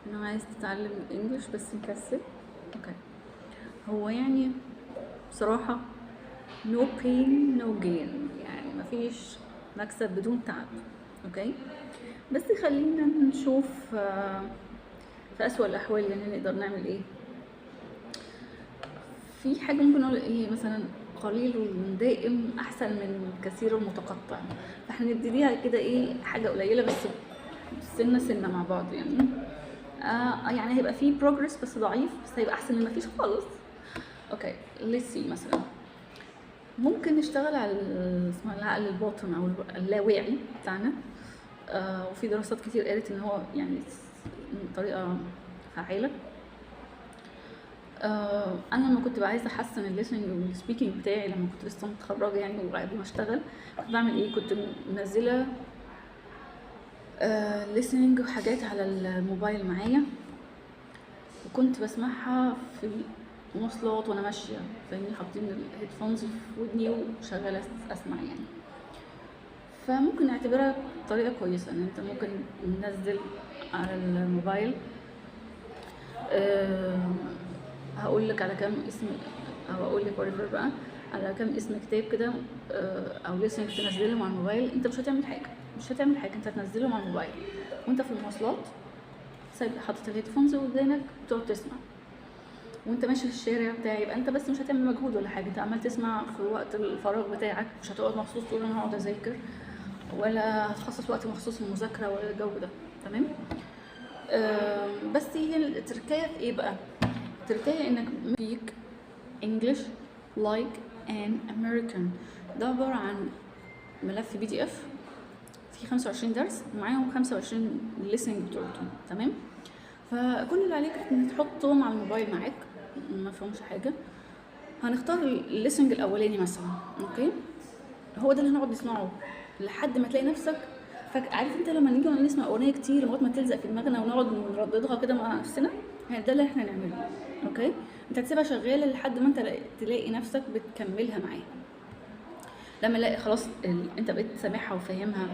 انه عايز تتعلم انجلش بس مكسل. اوكي، هو يعني بصراحة no pain no gain، يعني مفيش مكسب بدون تعب. اوكي، بس خلينا نشوف في أسوأ الأحوال يعني نقدر نعمل ايه. في حاجة ممكن نقول ايه مثلا، قليل دائم أحسن من كثير متقطع. فاحنا نديها كده ايه، حاجة قليلة بس سنة سنة مع بعض يعني. يعني هيبقى فيه بروجرس بس ضعيف، بس هيبقى أحسن من مفيش خالص. اوكي let's see، مثلا ممكن نشتغل على اسمها العقل الباطن او اللاواعي بتاعنا. وفي دراسات كتير قالت ان هو يعني طريقه فعاله. انا لما كنت بقى عايزه احسن الليسننج والسبيكنج بتاعي لما كنت لسه متخرجه يعني وقبل ما اشتغل، كنت بعمل ايه؟ كنت منزله listening وحاجات على الموبايل معايا، وكنت بسمعها في المواصلات وانا ماشيه، فاهمني، حاطين الهيدفونز في ودني وشغاله اسمع يعني. فممكن نعتبرها طريقه كويسه ان انت ممكن ننزل على الموبايل. هقول لك على كام اسم، او اقول لك whatever بقى، على كام اسم كتاب كده او listening تنزلهم على الموبايل. انت مش هتعمل حاجه، انت هتنزلهم على الموبايل وانت في المواصلات، سايب حاطط الهيدفونز ودانك بتقعد تسمع وانت ماشي في الشارع بتاعي. يبقى انت بس مش هتعمل مجهود ولا حاجه، انت عمال تسمع في وقت الفراغ بتاعك، مش هتقعد مخصوص تقول انا هقعد اذاكر، ولا هتخصص وقت مخصوص للمذاكره ولا الجو ده. تمام. بس هي التركية في ايه بقى؟ التركية انك speak English like an American. ده عبارة عن ملف PDF فيه 25 درس ومعاهم 25 listening بتوعتهم. تمام. فكل اللي عليك انك تحطهم على الموبايل معاك، ما فيهمش حاجة. هنختار الليسنج الاولاني مثلا. اوكي، هو ده اللي هنقعد نسمعه لحد ما تلاقي نفسك عارف انت لما نيجي نسمع اغنيه كتير لغايه ما تلزق في دماغنا ونقعد نرددها كده مع نفسنا، يعني ده اللي احنا نعمله. اوكي، انت هتسيبها شغاله لحد ما انت تلاقي نفسك بتكملها معاها. لما الاقي خلاص انت بقيت سامعها وفاهمها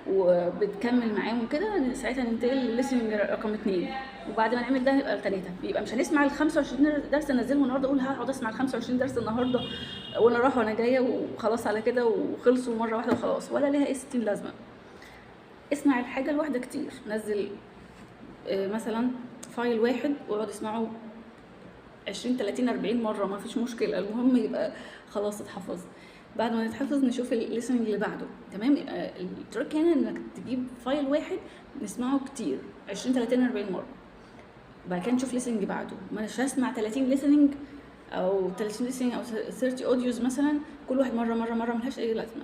وبتكمل معاهم كده، ساعتها ننتقل للليسننج رقم 2. وبعد ما نعمل ده نبقى 3. يبقى مش هنسمع ال 25 درس ننزلهم النهارده، اقول هقعد اسمع ال 25 درس النهارده وانا رايحه وانا جايه وخلاص على كده وخلصوا مره واحده وخلاص، ولا ليها اي 60 لازمه. اسمع الحاجه الواحده كتير، نزل مثلا فايل واحد واقعد اسمعه 20 30 40 مره، ما فيش مشكله، المهم يبقى خلاص اتحفظ. بعد ما نتحفظ نشوف الليسننج اللي بعده. تمام. التريك هنا انك تجيب فايل واحد نسمعه كتير 20 30 40 مره، بعد كده نشوف ليسننج بعده. مش هسمع 30 ليسننج او 30 ليسننج او 30 اوديوز مثلا، كل واحد مره مره مره ملهاش اي لازمه.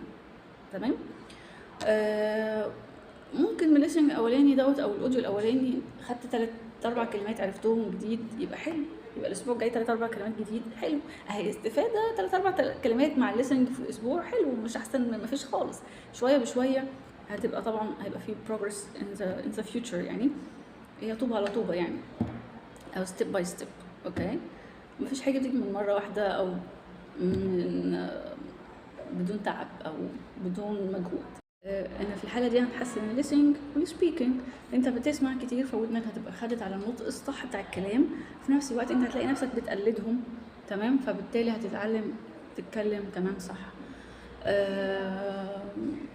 تمام. ممكن من الليسننج الاولاني دوت او الاوديو الاولاني خدت 3 4 كلمات عرفتهم جديد، يبقى حلو، يبقى الاسبوع الجاي 3 4 كلمات جديد، حلو. اهي استفاده 3 4 كلمات مع الليسننج في الاسبوع، حلو، مش احسن من ما فيش خالص. شويه بشويه هتبقى طبعا هيبقى في بروجرس ان ذا فيوتشر، يعني هي طوبه على طوبه يعني، او ستيب باي ستيب. اوكي، مفيش حاجه بتيجي من مره واحده او من بدون تعب او بدون مجهود. انا في الحاله دي هتحسن الليسننج والسبيكنج. انت بتسمع كتير فودنك هتبقى خدت على النطق الصح بتاع الكلام، في نفس الوقت انت هتلاقي نفسك بتقلدهم. تمام، فبالتالي هتتعلم تتكلم كمان صح.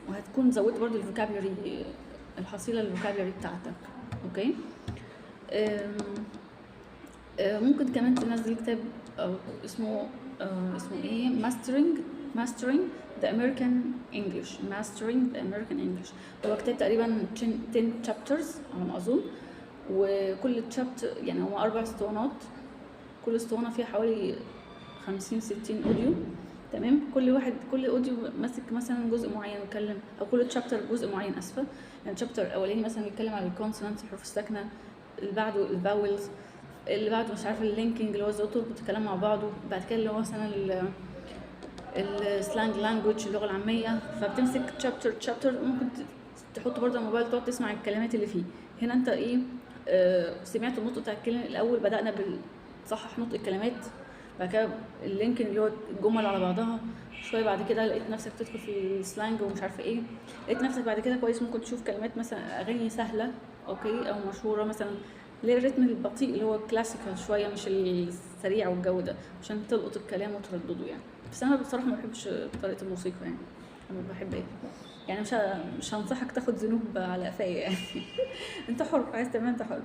وهتكون زودت برضو الفوكابيولري، الحصيله الفوكابيولري بتاعتك. اوكي. ممكن كمان تنزل كتاب أو اسمه ايه، mastering the American English. هو كتاب تقريبا 10 chapters على ما اظن، وكل chapter يعني هو 4 اسطوانات، كل اسطوانه فيها حوالي 50 60 اوديو. تمام، كل اوديو ماسك مثلا جزء معين يتكلم، او كل تشابتر جزء معين، اسفه. يعني الشابتر الاولاني مثلا بيتكلم على الكونسونانتس، الحروف الساكنه، اللي بعده الفاولز، اللي بعده مش عارفه اللينكينج اللي هو ازاي تربط الكلام مع بعضه، بعد كده اللي هو مثلا السلانج لانجوج اللغه العاميه. فبتمسك تشابتر ممكن تحط برضه الموبايل تقعد تسمع الكلمات اللي فيه. هنا انت ايه، سمعت النطق بتاع الكلمه الاول، بدانا بالصحح نطق الكلمات، بعد كده اللينكينج اللي هو الجمل على بعضها شويه، بعد كده لقيت نفسك تدخل في السلانج ومش عارفه ايه، لقيت نفسك بعد كده كويس ممكن تشوف كلمات مثلا اغاني سهله اوكي، او مشهوره مثلا ليه الريتم البطيء اللي هو كلاسيكال شويه، مش السريع والجو ده، عشان تلقط الكلام وتردده يعني. بس انا بصراحه ما بحبش طريقه الموسيقى يعني، انا بحب ايه يعني، مش هنصحك تاخد ذنوب على قفايا يعني. انت حر، عايز تعمل انت حر.